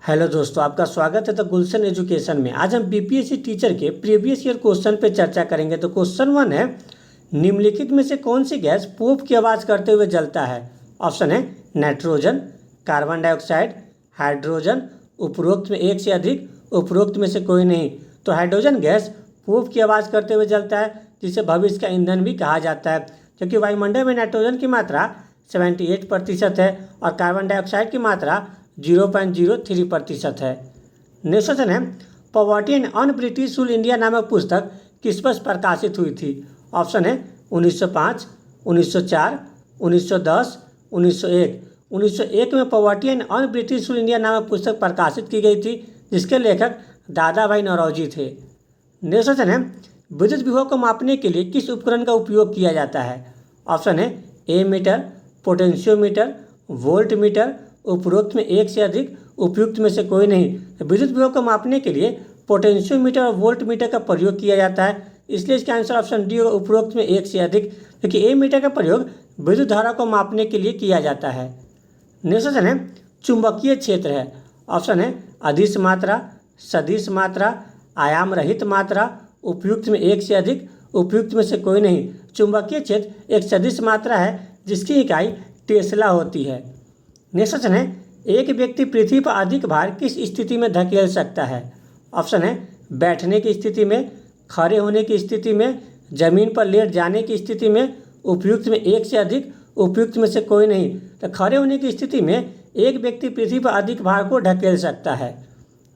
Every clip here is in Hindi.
हेलो दोस्तों, आपका स्वागत है द गुलशन एजुकेशन में। आज हम बीपीएससी टीचर के प्रीवियस ईयर क्वेश्चन पे चर्चा करेंगे। तो क्वेश्चन 1 है, निम्नलिखित में से कौन सी गैस पोप की आवाज़ करते हुए जलता है? ऑप्शन है नाइट्रोजन, कार्बन डाइऑक्साइड, हाइड्रोजन, उपरोक्त में एक से अधिक, उपरोक्त में से कोई नहीं। तो हाइड्रोजन गैस पोप की आवाज़ करते हुए जलता है, जिसे भविष्य का ईंधन भी कहा जाता है, क्योंकि वायुमंडल में नाइट्रोजन की मात्रा 78% है और कार्बन डाइऑक्साइड की मात्रा 0.03% है। नेक्स्ट क्वेश्चन है, poverty and un British rule India नामक पुस्तक किस वर्ष प्रकाशित हुई थी? ऑप्शन है 1905, 1904, 1910, 1901। 1901 में poverty and un British rule India नामक पुस्तक प्रकाशित की गई थी, जिसके लेखक दादा भाई नौरोजी थे। नेक्स्ट क्वेश्चन है, विद्युत विभव को मापने के लिए किस उपकरण का उपयोग किया जाता है? ऑप्शन है ए मीटर, पोटेंशियोमीटर, वोल्ट मीटर, उपरोक्त में एक से अधिक, उपयुक्त में से कोई नहीं। विद्युत विभव को मापने के लिए पोटेंशियोमीटर और वोल्ट मीटर का प्रयोग किया जाता है, इसलिए इसका आंसर ऑप्शन डी होगा, उपरोक्त में एक से अधिक, क्योंकि ए मीटर का प्रयोग विद्युत धारा को मापने के लिए किया जाता है। नेक्स्ट क्वेश्चन है, चुंबकीय क्षेत्र है। ऑप्शन है अदिश मात्रा, सदिश मात्रा, आयाम रहित मात्रा, उपयुक्त में एक से अधिक, उपयुक्त में से कोई नहीं। चुंबकीय क्षेत्र एक सदिश मात्रा है जिसकी इकाई टेस्ला होती है। नेक्स्ट क्वेश्चन है, एक व्यक्ति पृथ्वी पर अधिक भार किस स्थिति में धकेल सकता है? ऑप्शन है बैठने की स्थिति में, खड़े होने की स्थिति में, जमीन पर लेट जाने की स्थिति में, उपयुक्त में एक से अधिक, उपयुक्त में से कोई नहीं। तो खड़े होने की स्थिति में एक व्यक्ति पृथ्वी पर अधिक भार को ढकेल सकता है।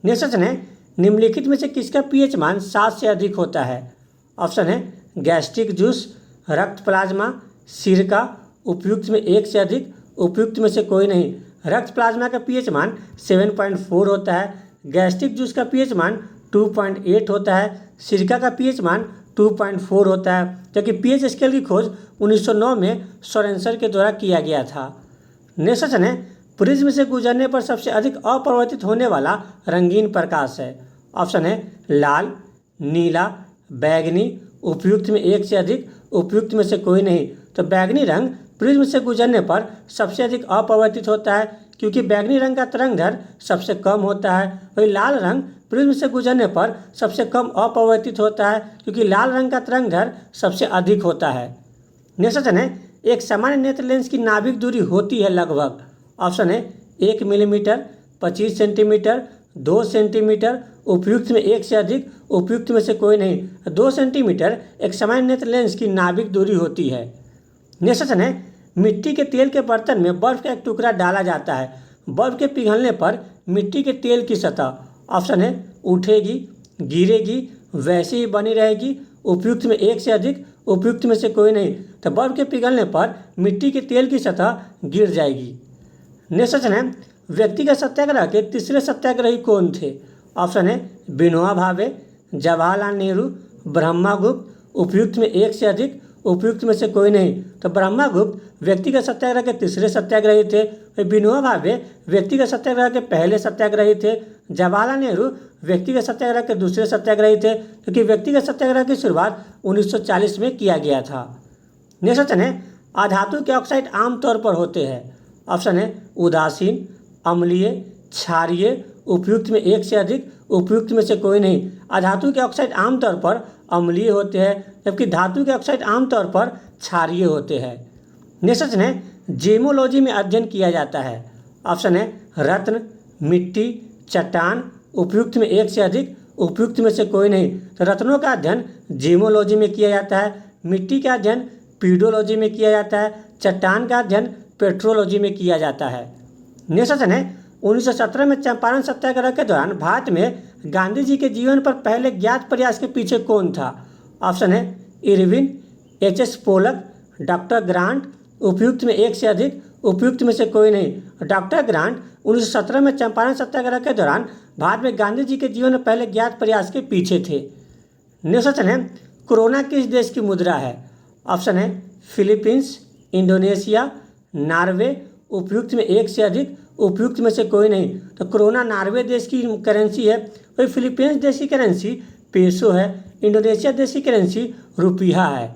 नेक्स्ट क्वेश्चन है, निम्नलिखित में से किसका पीएच मान 7 से अधिक होता है? ऑप्शन है गैस्ट्रिक जूस, रक्त प्लाज्मा, सिरका, उपयुक्त में एक से अधिक, उपयुक्त में से कोई नहीं। रक्त प्लाज्मा का पीएच मान 7.4 होता है, गैस्ट्रिक जूस का पीएच मान 2.8 होता है, सिरका का पीएच मान 2.4 होता है, जबकि पीएच स्केल की खोज 1909 में सोरेनसन के द्वारा किया गया था। नेक्स्ट क्वेश्चन है, प्रिज्म से गुजरने पर सबसे अधिक अपरिवर्तित होने वाला रंगीन प्रकाश है? ऑप्शन है लाल, नीला, बैगनी, उपयुक्त में एक से अधिक, उपयुक्त में से कोई नहीं। तो बैगनी रंग प्रिज्म से गुजरने पर सबसे अधिक अपरिवर्तित होता है, क्योंकि बैगनी रंग का तरंगदैर्घ्य सबसे कम होता है। वही लाल रंग प्रिज्म से गुजरने पर सबसे कम अपरिवर्तित होता है, क्योंकि लाल रंग का तरंगदैर्घ्य सबसे अधिक होता है। नेक्स्ट क्वेश्चन है, एक सामान्य नेत्र लेंस की नाभिक दूरी होती है लगभग? ऑप्शन है 1 मिलीमीटर, 25 सेंटीमीटर, 2 सेंटीमीटर, उपयुक्त में एक से अधिक, उपयुक्त में से कोई नहीं। 2 सेंटीमीटर एक सामान्य नेत्र लेंस की नाभिक दूरी होती है। नेक्स्ट क्वेश्चन है, मिट्टी के तेल के बर्तन में बर्फ का एक टुकड़ा डाला जाता है, बर्फ के पिघलने पर मिट्टी के तेल की सतह ऑप्शन है उठेगी, गिरेगी, वैसे ही बनी रहेगी, उपयुक्त में एक से अधिक, उपयुक्त में से कोई नहीं। तो बर्फ के पिघलने पर मिट्टी के तेल की सतह गिर जाएगी। नेक्स्ट क्वेश्चन है, व्यक्तिगत सत्याग्रह के तीसरे सत्याग्रही कौन थे? ऑप्शन है विनोबा भावे, जवाहरलाल नेहरू, ब्रह्मगुप्त, उपयुक्त में एक से अधिक, उपयुक्त में से कोई नहीं। तो ब्रह्मगुप्त व्यक्तिगत सत्याग्रह के तीसरे सत्याग्रही थे, विनोबा भावे व्यक्तिगत सत्याग्रह के पहले सत्याग्रही थे, जवाहरलाल नेहरू व्यक्तिगत सत्याग्रह के दूसरे सत्याग्रही थे, क्योंकि व्यक्तिगत सत्याग्रह की शुरुआत 1940 में किया गया था। नेक्स्ट क्वेश्चन है, अधातु के ऑक्साइड आमतौर पर होते हैं? ऑप्शन है उदासीन, अम्लीय, क्षारीय, उपयुक्त में एक से अधिक, उपयुक्त में से कोई नहीं। अधातु के ऑक्साइड आमतौर पर अम्लीय होते हैं, जबकि धातु के ऑक्साइड आमतौर पर क्षारीय होते हैं। नेक्स्ट क्वेश्चन है, जेमोलॉजी में अध्ययन किया जाता है? ऑप्शन है रत्न, मिट्टी, चट्टान, उपयुक्त में एक से अधिक, उपयुक्त में से कोई नहीं। तो रत्नों का अध्ययन जेमोलॉजी में किया जाता है, मिट्टी का अध्ययन पीडोलॉजी में किया जाता है, चट्टान का अध्ययन पेट्रोलॉजी में किया जाता है। नेक्स्ट क्वेश्चन है, 1917 में चंपारण सत्याग्रह के दौरान भारत में गांधी जी के जीवन पर पहले ज्ञात प्रयास के पीछे कौन था? ऑप्शन है Irwin, H S. Pollock, doctor Grant, उपयुक्त में एक से अधिक, उपयुक्त में से कोई नहीं। डॉक्टर ग्रांट 1917 में चंपारण सत्याग्रह के दौरान भारत में गांधी जी के जीवन में पहले ज्ञात प्रयास के पीछे थे। नेक्स्ट क्वेश्चन है, कोरोना किस देश की मुद्रा है? ऑप्शन है फिलीपींस, इंडोनेशिया, नॉर्वे, उपयुक्त में एक से अधिक, उपयुक्त में से कोई नहीं। तो कोरोना नॉर्वे देश की करेंसी है, वही फिलीपींस देश की करेंसी पेसो है, इंडोनेशिया देश की करेंसी रुपया है।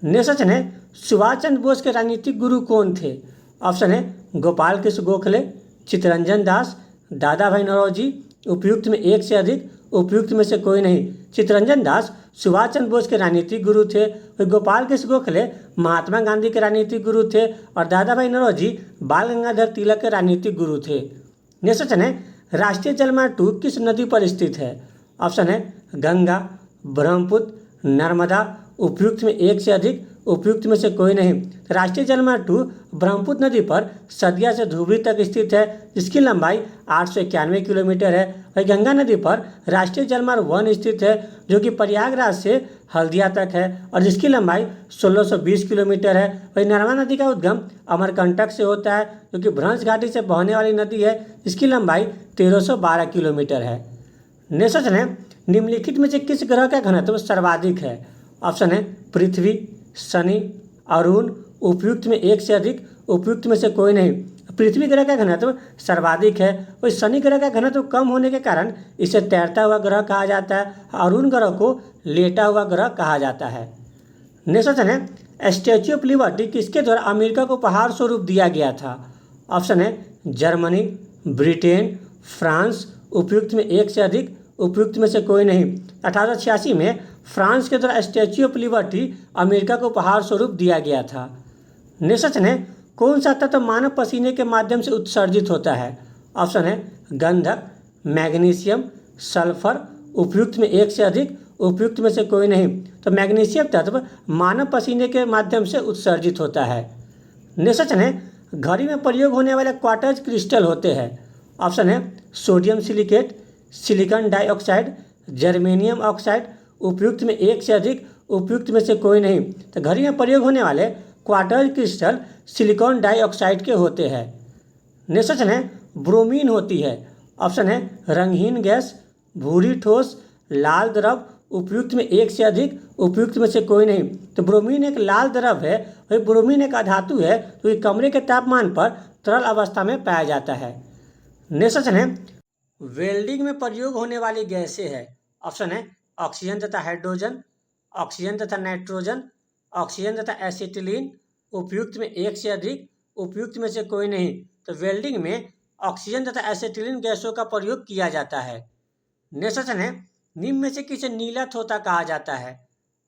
नेक्स्ट क्वेश्चन है, सुभाष चंद्र बोस के राजनीतिक गुरु कौन थे? ऑप्शन है गोपाल कृष्ण गोखले, चित्तरंजन दास, दादा भाई नौरोजी, उपयुक्त में एक से अधिक, उपयुक्त में से कोई नहीं। चित्तरंजन दास सुभाष चंद्र बोस के राजनीतिक गुरु थे। गोपाल कृष्ण गोखले महात्मा गांधी के राजनीतिक गुरु थे और दादा भाई नौरोजी बाल गंगाधर तिलक के राजनीतिक गुरु थे। नेक्स्ट क्वेश्चन है, राष्ट्रीय जलमार्ग 2 किस नदी पर स्थित है? ऑप्शन है गंगा, ब्रह्मपुत्र, नर्मदा, उपयुक्त में एक से अधिक, उपयुक्त में से कोई नहीं। राष्ट्रीय जलमार्ग 2 ब्रह्मपुत्र नदी पर सदिया से धुबरी तक स्थित है, जिसकी लंबाई 891 किलोमीटर है। वही गंगा नदी पर राष्ट्रीय जलमार्ग 1 स्थित है, जो कि प्रयागराज से हल्दिया तक है और जिसकी लंबाई 1620 किलोमीटर है। वही नर्मदा नदी का उद्गम अमरकंटक से होता है, जो कि भ्रंश घाटी से बहने वाली नदी है, जिसकी लंबाई 1312 किलोमीटर है। नेक्स्ट क्वेश्चन है, निम्नलिखित में से किस ग्रह का घनत्व सर्वाधिक है? ऑप्शन है पृथ्वी, शनि, अरुण, उपयुक्त में एक से अधिक, उपयुक्त में से कोई नहीं। पृथ्वी ग्रह का घनत्व सर्वाधिक है। वही शनि ग्रह का घनत्व कम होने के कारण इसे तैरता हुआ ग्रह कहा जाता है। अरुण ग्रह को लेटा हुआ ग्रह कहा जाता है। नेक्स्ट क्वेश्चन है, स्टैच्यू ऑफ लिबर्टी किसके द्वारा अमेरिका को उपहार स्वरूप दिया गया था? ऑप्शन है जर्मनी, ब्रिटेन, फ्रांस, उपयुक्त में एक से अधिक, उपयुक्त में से कोई नहीं। 1886 में फ्रांस के द्वारा स्टैच्यू ऑफ लिबर्टी अमेरिका को उपहार स्वरूप दिया गया था। नेक्स्ट क्वेश्चन है, कौन सा तत्व मानव पसीने के माध्यम से उत्सर्जित होता है? ऑप्शन है गंधक, मैग्नीशियम, सल्फर, उपयुक्त में एक से अधिक, उपयुक्त में से कोई नहीं। तो मैग्नीशियम तत्व मानव पसीने के माध्यम से उत्सर्जित होता है। नेक्स्ट क्वेश्चन है, घड़ी में प्रयोग होने वाले क्वार्टज क्रिस्टल होते हैं? ऑप्शन है sodium silicate, silicon dioxide, germanium oxide, उपयुक्त में एक से अधिक, उपयुक्त में से कोई नहीं। तो घड़ी में प्रयोग होने वाले क्वार्टज क्रिस्टल सिलिकॉन डाइऑक्साइड के होते हैं। नेक्स्ट क्वेश्चन है, ब्रोमीन होती है? ऑप्शन है रंगहीन गैस, भूरी ठोस, लाल द्रव, उपयुक्त में एक से अधिक, उपयुक्त में से कोई नहीं। तो ब्रोमीन एक लाल द्रव है। वही ब्रोमीन एक अधातु है जो कि कमरे के तापमान पर तरल अवस्था में पाया जाता है। नेक्स्ट क्वेश्चन है, वेल्डिंग में प्रयोग होने वाली गैसें है? ऑप्शन है ऑक्सीजन तथा हाइड्रोजन, ऑक्सीजन तथा नाइट्रोजन, ऑक्सीजन तथा एसिटिलीन, उपयुक्त में एक से अधिक, उपयुक्त में से कोई नहीं। तो वेल्डिंग में ऑक्सीजन तथा एसिटिलीन गैसों का प्रयोग किया जाता है। नेक्स्ट क्वेश्चन है, निम्न में से किसे नीला थोथा कहा जाता है?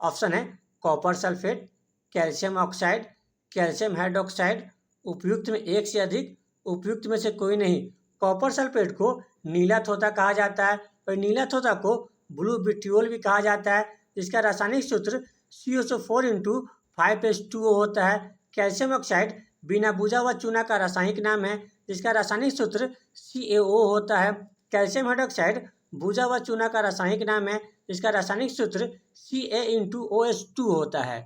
ऑप्शन है copper sulphate, calcium oxide, calcium hydroxide, उपयुक्त में एक से अधिक, उपयुक्त में से कोई नहीं। कॉपर सल्फेट को नीला थोथा कहा जाता है और नीला थोथा को ब्लू विट्रियोल भी कहा जाता है, जिसका रासायनिक सूत्र COSO4 × 5H2O होता है। कैल्शियम ऑक्साइड बिना बुझा हुआ चूना का रासायनिक नाम है, जिसका रासायनिक सूत्र CaO होता है। कैल्शियम हाइड्रोक्साइड बुझा हुआ चूना का रासायनिक नाम है, जिसका रासायनिक सूत्र Ca×OH2 होता है।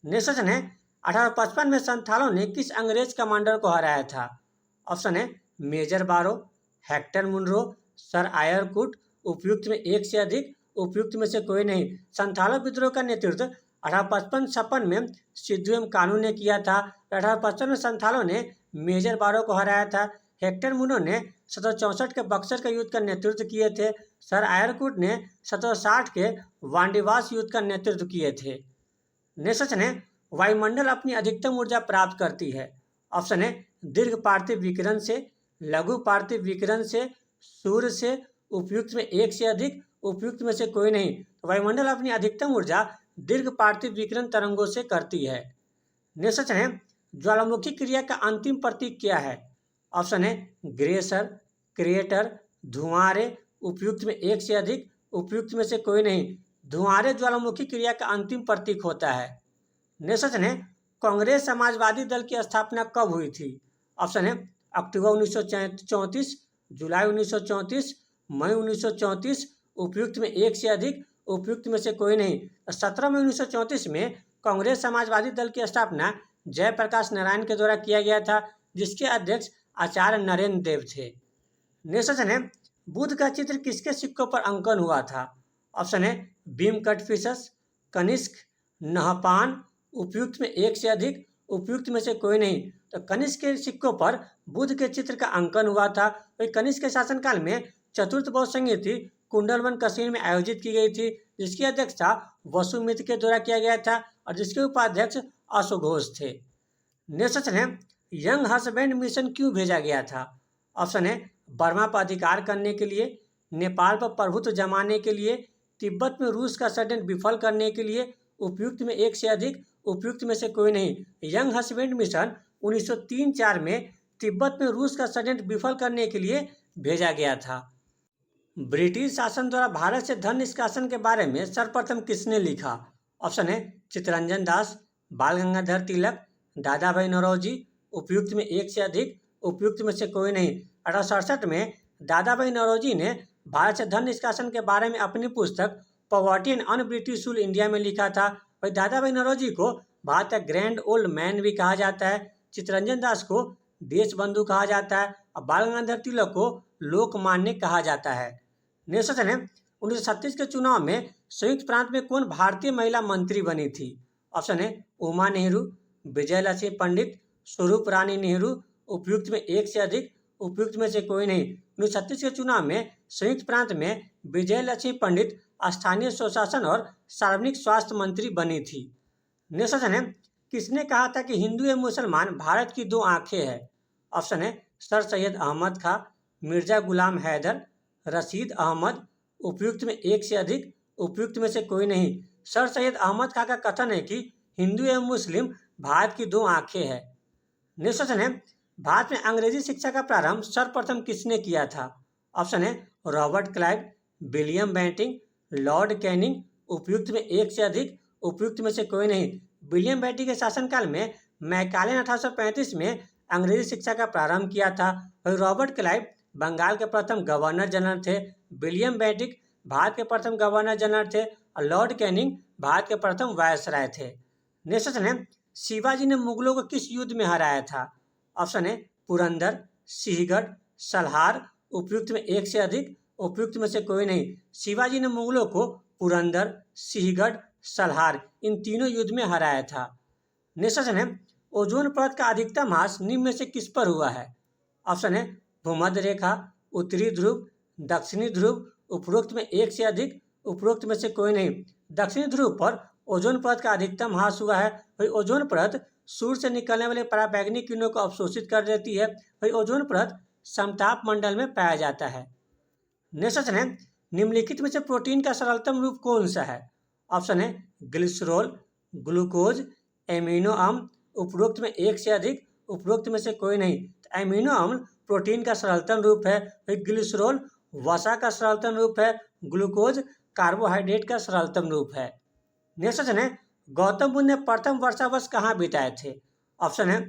नेक्स्ट क्वेश्चन है, 1855 में संथालों ने किस अंग्रेज कमांडर को हराया था? ऑप्शन है मेजर बारो, हेक्टर मुनरो, सर आयरकुट, उपयुक्त में एक से अधिक, उपयुक्त में से कोई नहीं। संथालों विद्रोह का नेतृत्व 1855 में सिद्धू एवं कानू ने किया था। 1855 में संथालों ने मेजर बारो को हराया था। हेक्टर मुनरो ने 1764 के बक्सर के युद्ध का नेतृत्व किए थे। सर आयरकुट ने 1760 के वांडीवास युद्ध का नेतृत्व किए थे। नेक्स्ट क्वेश्चन है, वायुमंडल अपनी अधिकतम ऊर्जा प्राप्त करती है? ऑप्शन है दीर्घ पार्थिव विकिरण से, लघु पार्थिव विकिरण से, सूर्य से, उपयुक्त में एक से अधिक, उपयुक्त में से कोई नहीं। तो वायुमंडल अपनी अधिकतम ऊर्जा दीर्घ पार्थिव विकिरण तरंगों से करती है। नेक्स्ट क्वेश्चन है, ज्वालामुखी क्रिया का अंतिम प्रतीक क्या है? ऑप्शन है ग्रेसर, क्रिएटर, धुआंरे, उपयुक्त में एक से अधिक, उपयुक्त में से कोई नहीं। धुआंरे ज्वालामुखी क्रिया का अंतिम प्रतीक होता है। नेक्स्ट क्वेश्चन है, कांग्रेस समाजवादी दल की स्थापना कब हुई थी? ऑप्शन है अक्टूबर 1934, जुलाई 1934, मई 1934, उपयुक्त में एक से अधिक, उपयुक्त में से कोई नहीं। 17 मई 1934 में कांग्रेस समाजवादी दल की स्थापना जयप्रकाश नारायण के द्वारा किया गया था, जिसके अध्यक्ष आचार्य नरेंद्र देव थे। नेक्स्ट क्वेश्चन है, बुद्ध का चित्र किसके सिक्कों पर अंकन हुआ था? ऑप्शन है भीम कटफिशस, कनिष्क, नहपान, उपयुक्त में एक से अधिक, उपयुक्त में से कोई नहीं। तो कनिष्क के सिक्कों पर बुद्ध के चित्र का अंकन हुआ था। वही कनिष्क के शासनकाल में चतुर्थ बौद्ध संहिता कुंडलवन कश्मीर में आयोजित की गई थी, जिसकी अध्यक्षता वसुमित्र के द्वारा किया गया था और जिसके उपाध्यक्ष अशोघोष थे। नेक्स्ट क्वेश्चन है, यंग हस्बैंड मिशन क्यों भेजा गया था? ऑप्शन है बर्मा पर अधिकार करने के लिए, नेपाल पर प्रभुत्व जमाने के लिए, तिब्बत में रूस का षड्यंत्र विफल करने के लिए, उपयुक्त में एक से अधिक, उपयुक्त में से कोई नहीं। यंग हस्बैंड मिशन 1903-4 में तिब्बत में रूस का षड्यंत्र विफल करने के लिए भेजा गया था। ब्रिटिश शासन द्वारा भारत से धन निष्कासन के बारे में सर्वप्रथम किसने लिखा? ऑप्शन है चित्तरंजन दास, बाल गंगाधर तिलक, दादा भाई नौरोजी, उपयुक्त में एक से अधिक, उपयुक्त में से कोई नहीं। 1867 में दादा भाई नौरोजी ने भारत से धन निष्कासन के बारे में अपनी पुस्तक poverty and un British rule India में लिखा था। भाई दादा भाई नौरोजी को भारत का ग्रैंड ओल्ड मैन भी कहा जाता है, चित्तरंजन दास को देश बंधु कहा जाता है और बाल गंगाधर तिलक को लोकमान्य कहा जाता है। नेक्स्ट क्वेश्चन है 1936 के चुनाव में संयुक्त प्रांत में कौन भारतीय महिला मंत्री बनी थी? ऑप्शन है उमा नेहरू, विजय लक्ष्मी पंडित, स्वरूप रानी नेहरू, उपयुक्त में एक से अधिक, उपयुक्त में से कोई नहीं। 1936 के चुनाव में संयुक्त प्रांत में विजय लक्ष्मी पंडित स्थानीय स्वशासन और सार्वजनिक स्वास्थ्य मंत्री बनी थी। नेक्स्ट क्वेश्चन है किसने कहा था कि हिंदू एवं मुसलमान भारत की दो आंखें हैं? ऑप्शन है सर सैयद अहमद खां, मिर्जा गुलाम हैदर, रशीद अहमद, उपयुक्त में एक से अधिक, उपयुक्त में से कोई नहीं। सर सैयद अहमद खां का कथन है कि हिंदू एवं मुस्लिम भारत की दो आंखें हैं। नेक्स्ट क्वेश्चन है भारत में अंग्रेजी शिक्षा का प्रारंभ सर्वप्रथम किसने किया था? ऑप्शन है Robert Clive, William Bentinck, Lord Canning, उपयुक्त में एक से अधिक, उपयुक्त में से कोई नहीं। विलियम बेंटिंग के शासनकाल में मैकाले ने 1835 में अंग्रेजी शिक्षा का प्रारंभ किया था। वही रॉबर्ट क्लाइव बंगाल के प्रथम गवर्नर जनरल थे, विलियम बेंटिक भारत के प्रथम गवर्नर जनरल थे और लॉर्ड कैनिंग भारत के प्रथम वायसराय थे। नेक्स्ट क्वेश्चन है शिवाजी ने मुगलों को किस युद्ध में हराया था? ऑप्शन है पुरंदर, सिंहगढ़, सलहार, उपयुक्त में एक से अधिक, उपयुक्त में से कोई नहीं। शिवाजी ने मुगलों को पुरंदर, सिंहगढ़, सलहार इन तीनों युद्ध में हराया था। नेक्स्ट क्वेश्चन है ओजोन परत का अधिकतम ह्रास निम्न में से किस पर हुआ है? ऑप्शन है भूमध्य रेखा, उत्तरी ध्रुव, दक्षिणी ध्रुव, उपरोक्त में एक से अधिक, उपरोक्त में से कोई नहीं। दक्षिणी ध्रुव पर ओजोन परत का अधिकतम ह्रास हुआ है। वही ओजोन परत सूर्य से निकलने वाले पराबैंगनी किरणों को अवशोषित कर देती है। वही ओजोन परत समताप मंडल में पाया जाता है। नेक्स्ट क्वेश्चन है निम्नलिखित में से प्रोटीन का सरलतम रूप कौन सा है? ऑप्शन है ग्लिसरॉल, ग्लूकोज, एमिनो अम्ल, उपरोक्त में एक से अधिक, उपरोक्त में से कोई नहीं। तो एमिनो अम्ल प्रोटीन का सरलतम रूप है, ग्लिसरॉल वसा का सरलतम रूप है, ग्लूकोज कार्बोहाइड्रेट का सरलतम रूप है। नेक्स्ट क्वेश्चन है गौतम बुद्ध ने प्रथम वर्षावर्ष कहाँ बिताए थे? ऑप्शन है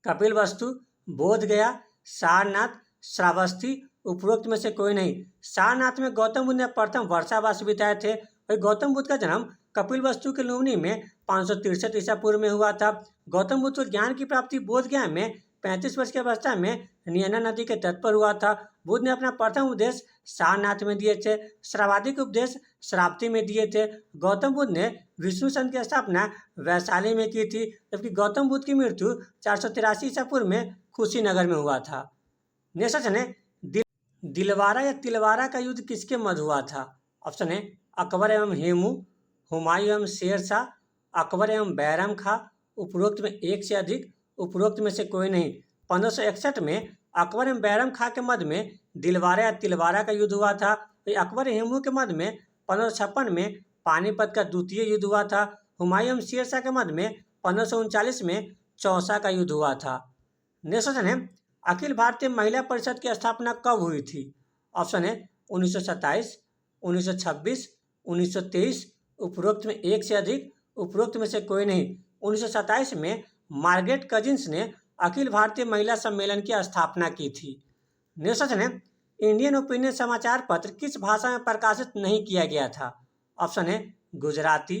कपिलवस्तु, बोधगया, सारनाथ, श्रावस्ती, उपरोक्त में से कोई नहीं। सारनाथ में गौतम बुद्ध ने प्रथम वर्षावास बिताए थे। वही गौतम बुद्ध का जन्म कपिलवस्तु के लुम्बिनी में 563 ईसा पूर्व में हुआ था। गौतम बुद्ध को ज्ञान की प्राप्ति बोधगया में 35 वर्ष की अवस्था में नियना नदी के तट पर हुआ था। बुद्ध ने अपना प्रथम उपदेश सारनाथ में दिए थे, सर्वाधिक उपदेश श्रावस्ती में दिए थे। गौतम बुद्ध ने विष्णु संघ की स्थापना वैशाली में की थी, जबकि गौतम बुद्ध की मृत्यु 483 ईसा पूर्व में कुशीनगर में हुआ था। नेक्स्ट क्वेश्चन है दिलवारा या तिलवारा का युद्ध किसके मध्य हुआ था? ऑप्शन है अकबर एवं हेमू, हुमायूं एवं शेरशाह, अकबर एवं बैरम खां, उपरोक्त में एक से अधिक, उपरोक्त में से कोई नहीं। 1561 में अकबर एवं बैरम खां के मध्य में दिलवारा या तिलवारा का युद्ध हुआ था। अकबर हेमू के मध्य में 1556 में पानीपत का द्वितीय युद्ध हुआ था। हुमायूं एवं शेरशाह के मध्य में 1539 में चौसा का युद्ध हुआ था। नेक्स्ट क्वेश्चन है अखिल भारतीय महिला परिषद की स्थापना कब हुई थी? ऑप्शन है 1927, 1926, 1923, उपरोक्त में एक से अधिक, उपरोक्त में से कोई नहीं। 1927 में मार्गरेट कजिन्स ने अखिल भारतीय महिला सम्मेलन की स्थापना की थी। नेक्स्ट क्वेश्चन है इंडियन ओपिनियन समाचार पत्र किस भाषा में प्रकाशित नहीं किया गया था? ऑप्शन है गुजराती,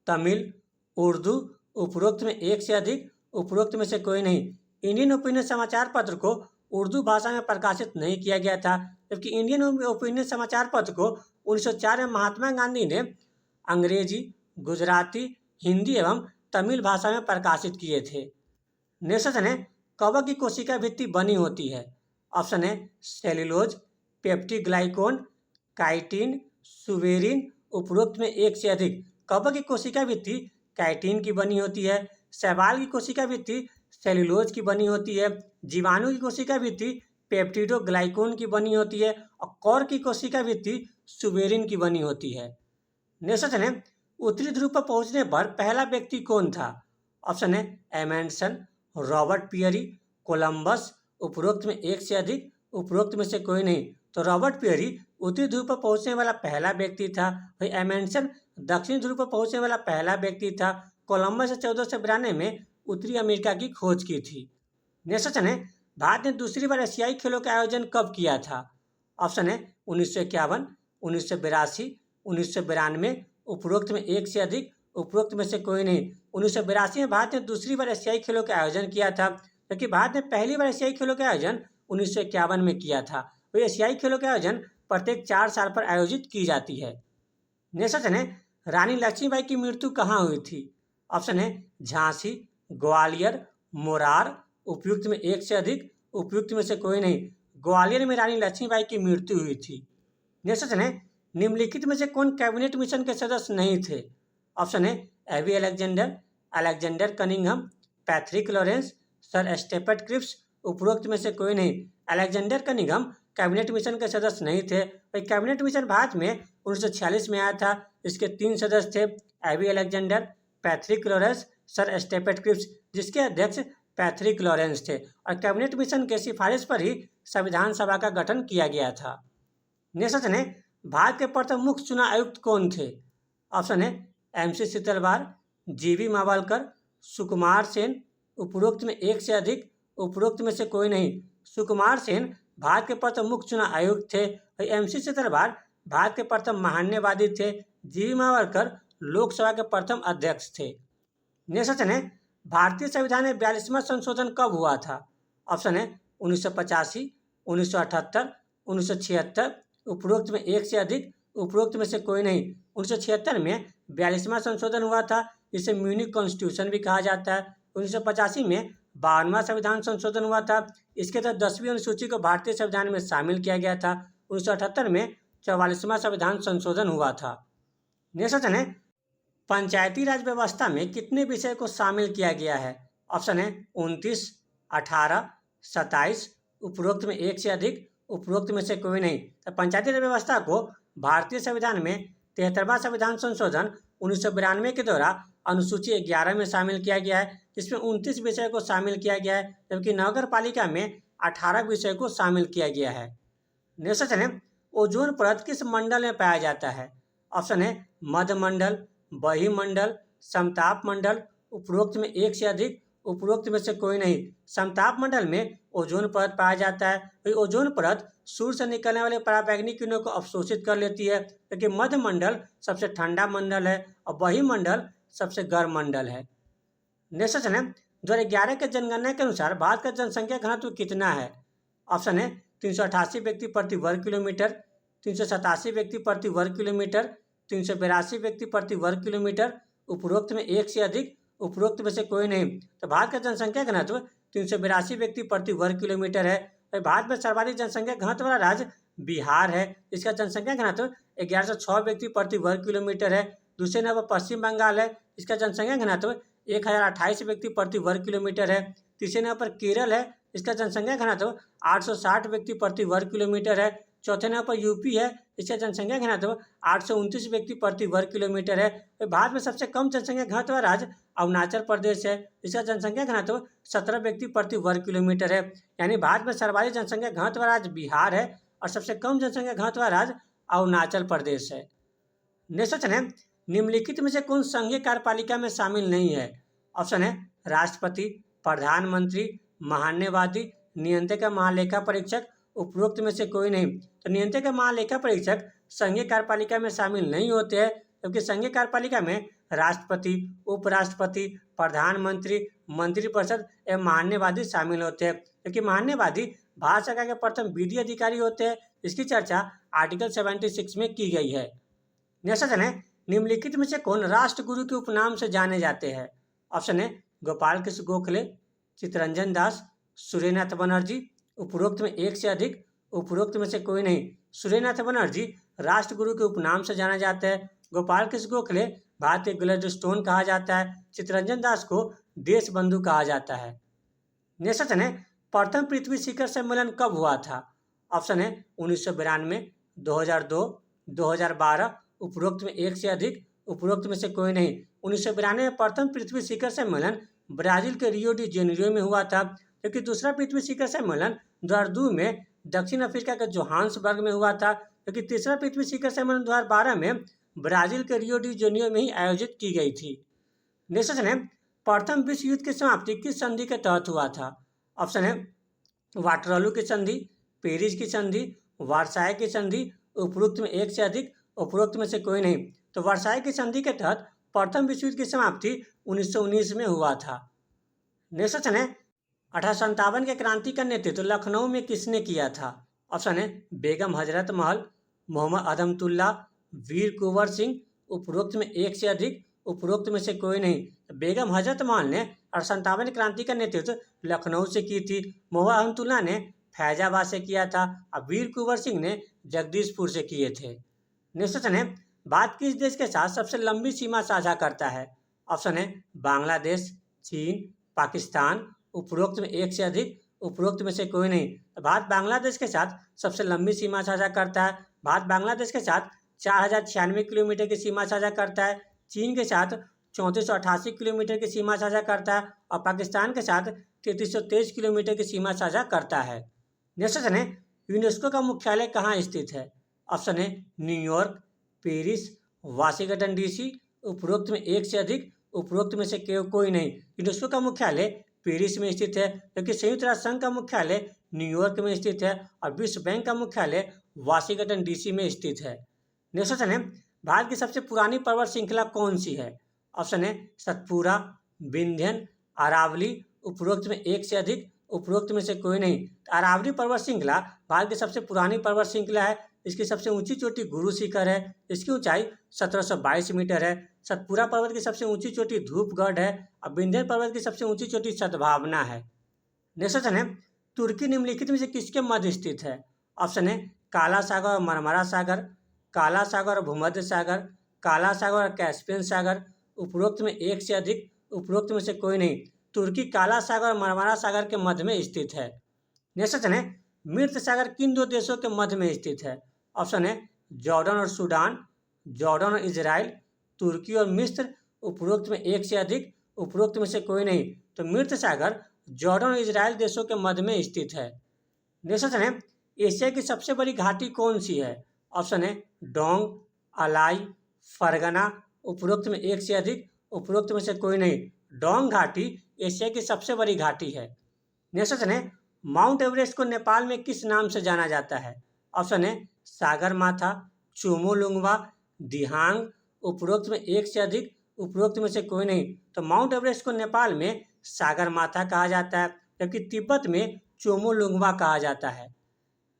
तमिल, उर्दू, उपरोक्त में एक से अधिक, उपरोक्त में से कोई नहीं। इंडियन ओपिनियन समाचार पत्र को उर्दू भाषा में प्रकाशित नहीं किया गया था, जबकि इंडियन ओपिनियन समाचार पत्र को 1904 में महात्मा गांधी ने अंग्रेजी, गुजराती, हिंदी एवं तमिल भाषा में प्रकाशित किए थे। नेक्स्ट क्वेश्चन है कवक की कोशिका भित्ति बनी होती है? ऑप्शन है सेल्यूलोज, पेप्टिग्लाइकोन, काइटिन, सुवेरिन, उपरोक्त में एक से अधिक। कवक की कोशिका भित्ति काइटिन की बनी होती है। शैवाल की कोशिका भित्ति सेल्यूलोज की बनी होती है। जीवाणु की कोशिका भित्ति पेप्टिडोग्लाइकोन की बनी होती है और कौर की कोशिका भित्ति सुबेरिन की बनी होती है। नेक्स्ट क्वेश्चन है, उत्तरी ध्रुव पर पहुंचने पर पहला व्यक्ति कौन था? ऑप्शन है एमेंडसन, रॉबर्ट पियरी, कोलंबस, उपरोक्त में एक से अधिक, उपरोक्त में से कोई नहीं। तो रॉबर्ट पियरी उत्तरी ध्रुव पर पहुंचने वाला पहला व्यक्ति था। भाई एमेंडसन दक्षिण ध्रुव पर पहुंचने वाला पहला व्यक्ति था। कोलंबस ने 1492 में उत्तरी अमेरिका की खोज की थी। नेक्स्ट क्वेश्चन है, भारत ने दूसरी बार एशियाई खेलों का आयोजन कब किया था? ऑप्शन है 1951, 1982, 1992, उपरोक्त में एक से अधिक, उपरोक्त में से कोई नहीं। 1982 में भारत ने दूसरी बार एशियाई खेलों का आयोजन किया था, जबकि भारत ने पहली बार एशियाई खेलों का आयोजन 1951 में किया था। वही एशियाई खेलों का आयोजन प्रत्येक 4 साल पर आयोजित की जाती है। नेक्स्ट क्वेश्चन है, रानी लक्ष्मीबाई की मृत्यु कहाँ हुई थी? ऑप्शन है झांसी, ग्वालियर, मोरार, उपयुक्त में एक से अधिक, उपयुक्त में से कोई नहीं। ग्वालियर में रानी लक्ष्मीबाई की मृत्यु हुई थी। नेक्स्ट क्वेश्चन है, निम्नलिखित में से कौन कैबिनेट मिशन के सदस्य नहीं थे? ऑप्शन है A V Alexander, Alexander Cunningham, Patrick Lawrence, Sir Stafford Cripps, उपरोक्त में से कोई नहीं। अलेक्जेंडर कनिंघम कैबिनेट मिशन के सदस्य नहीं थे। भाई कैबिनेट मिशन भारत में 1946 में आया था। इसके 3 सदस्य थे, A V Alexander, Patrick Lawrence, Sir Stafford Cripps, जिसके अध्यक्ष पैट्रिक लॉरेंस थे। और कैबिनेट मिशन के सिफारिश पर ही संविधान सभा का गठन किया गया था। नेक्स्ट क्वेश्चन है, भारत के प्रथम मुख्य चुनाव आयुक्त कौन थे? ऑप्शन है MC शीतलवार, GV मावलकर, सुकुमार सेन, उपरोक्त में एक से अधिक, उपरोक्त में से कोई नहीं। सुकुमार सेन भारत के प्रथम मुख्य चुनाव आयुक्त थे। MC शीतलवार भारत के प्रथम महान्यवादी थे। GV मावलकर लोकसभा के प्रथम अध्यक्ष थे। नेक्स्ट क्वेश्चन है, भारतीय संविधान में 42वां संशोधन कब हुआ था? ऑप्शन है 1985, 1978, 1976, उपरोक्त में एक से अधिक, उपरोक्त में से कोई नहीं। 1976 में 42वां संशोधन हुआ था, जिसे म्यूनिक कॉन्स्टिट्यूशन भी कहा जाता है। 1985 में 52वां संविधान संशोधन हुआ था। इसके तहत 10वीं अनुसूची को भारतीय संविधान में शामिल किया गया था। 1978 में 44वां संविधान संशोधन हुआ था। नेक्स्ट क्वेश्चन है, पंचायती राज व्यवस्था में कितने विषय को शामिल किया गया है? ऑप्शन है 29, 18, 27, उपरोक्त में एक से अधिक, उपरोक्त में से कोई नहीं। तो पंचायती राज व्यवस्था को भारतीय संविधान में 73वां संविधान संशोधन 1992 के द्वारा अनुसूची 11 में शामिल किया गया है, जिसमें 29 विषय को शामिल किया गया है, जबकि नगर पालिका में 18 विषय को शामिल किया गया है। नेक्स्ट क्वेश्चन है, ओजोन परत किस मंडल में पाया जाता है? ऑप्शन है मध्य मंडल, बहिमंडल, समताप मंडल, उपरोक्त में एक से अधिक, उपरोक्त में से कोई नहीं। समताप मंडल में ओजोन परत पाया जाता है। वही ओजोन परत सूर्य से निकलने वाले पराबैंगनी किरणों को अवशोषित कर लेती है, क्योंकि मध्य मंडल सबसे ठंडा मंडल है और बहिमंडल सबसे गर्म मंडल है। नेक्स्ट क्वेश्चन है, 2011 के जनगणना के अनुसार भारत का जनसंख्या घनत्व कितना है? ऑप्शन है 388 व्यक्ति प्रति वर्ग किलोमीटर, 387 व्यक्ति प्रति वर्ग किलोमीटर, 382 व्यक्ति प्रति वर्ग किलोमीटर, उपरोक्त में एक से अधिक, उपरोक्त में से कोई नहीं। तो भारत का जनसंख्या घनत्व 382 व्यक्ति प्रति वर्ग किलोमीटर है। भारत में सर्वाधिक जनसंख्या घनत्व वाला राज्य बिहार है। इसका जनसंख्या घनत्व 1106 व्यक्ति प्रति वर्ग किलोमीटर है। दूसरे नंबर पश्चिम बंगाल है, इसका जनसंख्या घनत्व 1028 व्यक्ति प्रति वर्ग किलोमीटर है। तीसरे नंबर पर केरल है, इसका जनसंख्या घनत्व 860 व्यक्ति प्रति वर्ग किलोमीटर है। चौथे नंबर पर यूपी है, इसका जनसंख्या घनत्व 829 व्यक्ति प्रति वर्ग किलोमीटर है। भारत में सबसे कम जनसंख्या घनत्व राज्य अरुणाचल प्रदेश है, इसका जनसंख्या घनत्व 17 व्यक्ति प्रति वर्ग किलोमीटर है। यानी भारत में सर्वाधिक जनसंख्या घनत्व राज्य बिहार है और सबसे कम जनसंख्या घनत्व राज्य अरुणाचल प्रदेश है। नेक्स्ट क्वेश्चन है, निम्नलिखित में से कौन संघीय कार्यपालिका में शामिल नहीं है? ऑप्शन है राष्ट्रपति, प्रधानमंत्री, महान्यवादी, नियंत्रक, महालेखा परीक्षक, उपरोक्त में से कोई नहीं। तो नियंत्रक महालेखा परीक्षक संघीय कार्यपालिका में शामिल नहीं होते हैं, जबकि संघीय कार्यपालिका में राष्ट्रपति, उपराष्ट्रपति, प्रधानमंत्री, मंत्रिपरिषद एवं महान्यवादी शामिल होते हैं। क्योंकि महान्यवादी भारत सरकार के प्रथम विधि अधिकारी होते हैं। इसकी चर्चा आर्टिकल 76 में की गई है। नेक्स्ट क्वेश्चन है, निम्नलिखित में से कौन राष्ट्रगुरु के उपनाम से जाने जाते हैं? ऑप्शन है गोपाल कृष्ण गोखले, चित्तरंजन दास, सूर्यनाथ बनर्जी, उपरोक्त में एक से अधिक, उपरोक्त में से कोई नहीं। सूर्यनाथ बनर्जी राष्ट्रगुरु के उपनाम से जाना जाता है। गोपाल कृष्ण गोखले भारतीय ग्लैडस्टोन कहा जाता है। चित्तरंजन दास को देश बंधु कहा जाता है। नेक्स्ट क्वेश्चन है, प्रथम पृथ्वी शिखर सम्मेलन कब हुआ था? ऑप्शन है 1992, 2002, 2012, उपरोक्त में एक से अधिक, उपरोक्त में से कोई नहीं। 1992 में प्रथम पृथ्वी शिखर सम्मेलन ब्राजील के रियो डी जेनेरियो में हुआ था, जबकि दूसरा पृथ्वी शिखर सम्मेलन 2002 में दक्षिण अफ्रीका के जोहान्सबर्ग में हुआ था, जबकि तीसरा पृथ्वी शिखर सम्मेलन 2012 में ब्राजील के रियो डी जेनेरियो में ही आयोजित की गई थी। नेक्स्ट क्वेश्चन है, प्रथम विश्व युद्ध की समाप्ति किस संधि के तहत हुआ था? ऑप्शन है वाटरलू की संधि, पेरिस की संधि, वर्साय की संधि, उपरोक्त में एक से अधिक, उपरोक्त में से कोई नहीं। तो वर्साय की संधि के तहत प्रथम विश्व युद्ध की समाप्ति 1919 में हुआ था। नेक्स्ट क्वेश्चन है, 1857 के क्रांति का नेतृत्व लखनऊ में किसने किया था? ऑप्शन है बेगम हजरत महल, मोहम्मद अदमतुल्ला, वीर कुंवर सिंह, उपरोक्त में एक से अधिक, उपरोक्त में से कोई नहीं। बेगम हजरत महल ने 1857 क्रांति का नेतृत्व लखनऊ से की थी, मोहम्मद अदमतुल्ला ने फैजाबाद से किया था और वीर कुंवर सिंह ने जगदीशपुर से किए थे। नेक्स्ट क्वेश्चन है, भारत किस देश के साथ सबसे लंबी सीमा साझा करता है? ऑप्शन है बांग्लादेश, चीन, पाकिस्तान, उपरोक्त में एक से अधिक, उपरोक्त में से कोई नहीं। तो भारत बांग्लादेश के साथ सबसे लंबी सीमा साझा करता है। भारत बांग्लादेश के साथ 4096 किलोमीटर की सीमा साझा करता है, चीन के साथ 3488 किलोमीटर की सीमा साझा करता है और पाकिस्तान के साथ 3323 किलोमीटर की सीमा साझा करता है। नेक्स्ट क्वेश्चन है, यूनेस्को का मुख्यालय कहाँ स्थित है? ऑप्शन है न्यूयॉर्क, पेरिस, वाशिंगटन डीसी, उपरोक्त में एक से अधिक, उपरोक्त में से कोई नहीं। यूनेस्को का मुख्यालय पेरिस में स्थित है, जबकि संयुक्त राष्ट्र संघ का मुख्यालय न्यूयॉर्क में स्थित है और विश्व बैंक का मुख्यालय वाशिंगटन डीसी में स्थित है। नेक्स्ट क्वेश्चन है, भारत की सबसे पुरानी पर्वत श्रृंखला कौन सी है? ऑप्शन है सतपुरा, विंध्यन, अरावली, उपरोक्त में एक से अधिक, उपरोक्त में से कोई नहीं। अरावली पर्वत श्रृंखला भारत की सबसे पुरानी पर्वत श्रृंखला है। इसकी सबसे ऊंची चोटी गुरु शिखर है, इसकी ऊंचाई 1722 मीटर है। सतपुरा पर्वत की सबसे ऊंची चोटी धूपगढ़ है और विंध्यन पर्वत की सबसे ऊंची चोटी सद्भावना है। नेक्स्ट क्वेश्चन है, तुर्की निम्नलिखित में से किसके मध्य स्थित है? ऑप्शन है काला सागर और मरमरा सागर, काला सागर और भूमध्य सागर, काला सागर और कैस्पियन सागर, उपरोक्त में एक से अधिक, उपरोक्त में से कोई नहीं। तुर्की काला सागर और मरमरा सागर के मध्य में स्थित है। नेक्स्ट क्वेश्चन है, मृत सागर किन दो देशों के मध्य में स्थित है? ऑप्शन है जॉर्डन और सूडान, जॉर्डन और इजराइल, तुर्की और मिस्र, उपरोक्त में एक से अधिक, उपरोक्त में से कोई नहीं। तो मृत सागर जॉर्डन और इजराइल देशों के मध्य में स्थित है। नेक्स्ट क्वेश्चन है, एशिया की सबसे बड़ी घाटी कौन सी है? ऑप्शन है डोंग, अलाई, फरगना, उपरोक्त में एक से अधिक, उपरोक्त में से कोई नहीं। डोंग घाटी एशिया की सबसे बड़ी घाटी है। नेक्स्ट क्वेश्चन है, माउंट एवरेस्ट को नेपाल में किस नाम से जाना जाता है? ऑप्शन है सागर माथा, चोमोलुंगवा, दिहांग, उपरोक्त में एक से अधिक, उपरोक्त में से कोई नहीं। तो माउंट एवरेस्ट को नेपाल में सागर माथा कहा जाता है, जबकि तिब्बत में चोमोलुंगवा कहा जाता है।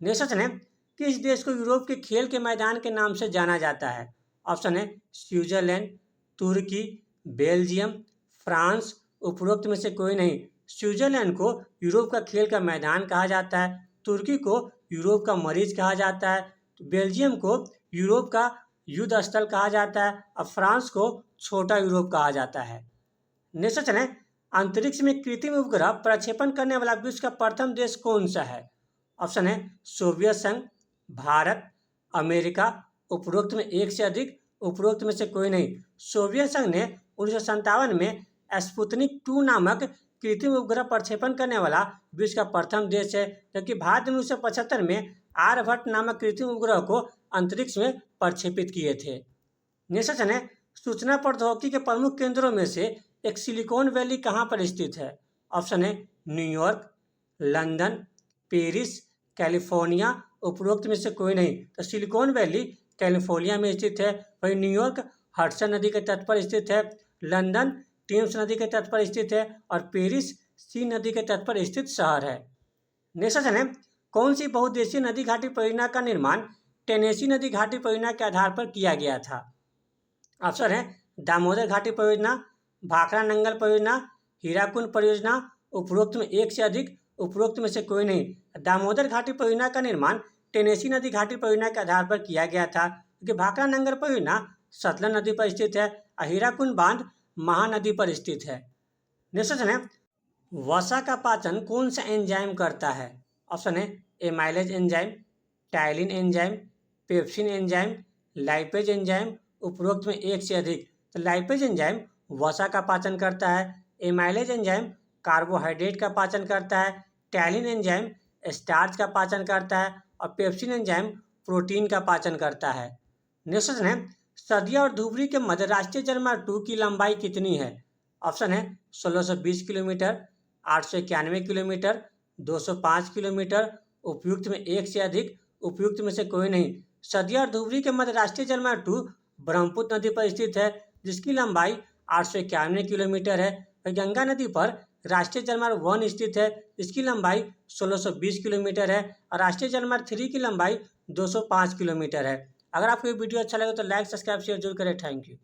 नेक्स्ट क्वेश्चन है, किस देश को यूरोप के खेल के मैदान के नाम से जाना जाता है? ऑप्शन है स्विट्जरलैंड, तुर्की, बेल्जियम, फ्रांस, उपरोक्त में से कोई नहीं। स्विट्जरलैंड को यूरोप का खेल का मैदान कहा जाता है, तुर्की को यूरोप का मरीज कहा जाता है, बेल्जियम को यूरोप का युद्ध स्थल कहा जाता है और फ्रांस को छोटा यूरोप कहा जाता है। नेक्स्ट क्वेश्चन है, अंतरिक्ष में कृत्रिम उपग्रह प्रक्षेपण करने वाला विश्व का प्रथम देश कौन सा है? ऑप्शन है सोवियत संघ, भारत, अमेरिका, उपरोक्त में एक से अधिक, उपरोक्त में से कोई नहीं। सोवियत संघ ने 1957 में स्पुतनिक 2 नामक कृत्रिम उपग्रह प्रक्षेपण करने वाला विश्व का प्रथम देश है, जबकि भारत ने 1975 में आर्यभट्ट नामक कृत्रिम उपग्रह को अंतरिक्ष में प्रक्षेपित किए थे। नेक्स्ट क्वेश्चन है, सूचना प्रौद्योगिकी के प्रमुख केंद्रों में से एक सिलिकॉन वैली कहाँ पर स्थित है? ऑप्शन है न्यूयॉर्क, लंदन, पेरिस, कैलिफोर्निया, उपरोक्त में से कोई नहीं। तो सिलिकॉन वैली कैलिफोर्निया में स्थित है, वहीं न्यूयॉर्क हडसन नदी के तट पर स्थित है, लंदन टेम्स नदी के तट पर स्थित है और पेरिस सीन नदी के तट पर स्थित शहर है। नेक्स्ट क्वेश्चन है, कौन सी बहुउद्देशीय नदी घाटी परियोजना का निर्माण टेनेसी नदी घाटी परियोजना के आधार पर किया गया था? ऑप्शन है दामोदर घाटी परियोजना, भाखड़ा नंगल परियोजना, हीराकुंड परियोजना, उपरोक्त में एक से अधिक, उपरोक्त में से कोई नहीं। दामोदर घाटी परियोजना का निर्माण टेनेसी नदी घाटी परियोजना के आधार पर किया गया था, क्योंकि भाखड़ा नंगल परियोजना सतलज नदी पर स्थित है और हीराकुंड बांध महानदी पर स्थित है। नेक्स्ट क्वेश्चन है, वसा का पाचन कौन सा एंजाइम करता है? ऑप्शन है amylase enzyme, ptyalin enzyme, pepsin enzyme, lipase enzyme, उपरोक्त में एक से अधिक। तो लाइपेज एंजाइम वसा का पाचन करता है, एमाइलेज एंजाइम कार्बोहाइड्रेट का पाचन करता है, टाइलिन एंजाइम स्टार्च का पाचन करता है और पेप्सिन एंजाइम प्रोटीन का पाचन करता है। नेक्स्ट क्वेश्चन है, सदिया और धुबरी के मध्य राष्ट्रीय जलमार्ग 2 की लंबाई कितनी है? ऑप्शन है 1620 किलोमीटर, 891 किलोमीटर, 205 किलोमीटर, उपयुक्त में एक से अधिक, उपयुक्त में से कोई नहीं। सदिया और धुबरी के मध्य राष्ट्रीय जलमार्ग 2 ब्रह्मपुत्र नदी पर स्थित है, जिसकी लंबाई 891 किलोमीटर है। और गंगा नदी पर राष्ट्रीय जलमार्ग 1 स्थित है, जिसकी लंबाई 1620 किलोमीटर है और राष्ट्रीय जलमार्ग 3 की लंबाई 205 किलोमीटर है। अगर आपको ये वीडियो अच्छा लगे तो लाइक, सब्सक्राइब, शेयर जरूर करें। Thank you.